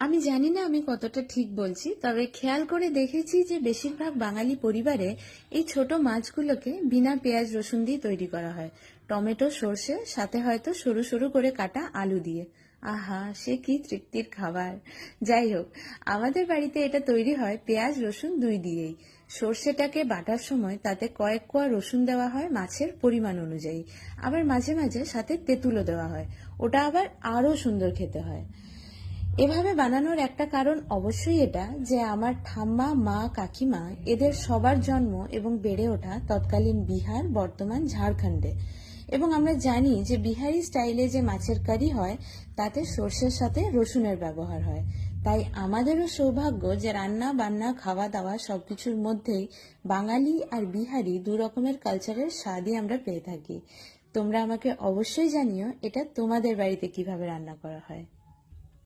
আমি জানি না আমি কতটা ঠিক বলছি, তবে খেয়াল করে দেখেছি যে বেশিরভাগ বাঙালি পরিবারে এই ছোট মাছগুলোকে বিনা পেঁয়াজ রসুন দিয়ে তৈরি করা হয়। টমেটো, সর্ষে, সাথে হয়তো সরু সরু করে কাটা আলু দিয়ে। আহা, সে কি তৃপ্তির খাবার! যাই হোক, আমাদের বাড়িতে এটা তৈরি হয় পেঁয়াজ রসুন দুই দিয়েই। সর্ষেটাকে বাটার সময় তাতে কয়েক কোয়া রসুন দেওয়া হয় মাছের পরিমাণ অনুযায়ী। আবার মাঝে মাঝে সাথে তেঁতুলও দেওয়া হয়। ওটা আবার আরো সুন্দর খেতে হয়। এভাবে বানানোর একটা কারণ অবশ্যই এটা যে আমার ঠাম্মা, মা, কাকিমা এদের সবার জন্ম এবং বেড়ে ওঠা তৎকালীন বিহার, বর্তমান ঝাড়খণ্ডে। এবং আমরা জানি যে বিহারি স্টাইলে যে মাছের কারি হয় তাতে সর্ষের সাথে রসুনের ব্যবহার হয়। তাই আমাদেরও সৌভাগ্য যে রান্না বান্না খাওয়া দাওয়া সবকিছুর মধ্যেই বাঙালি আর বিহারি দু রকমের কালচারের স্বাদই আমরা পেয়ে থাকি। তোমরা আমাকে অবশ্যই জানিও এটা তোমাদের বাড়িতে কিভাবে রান্না করা হয়।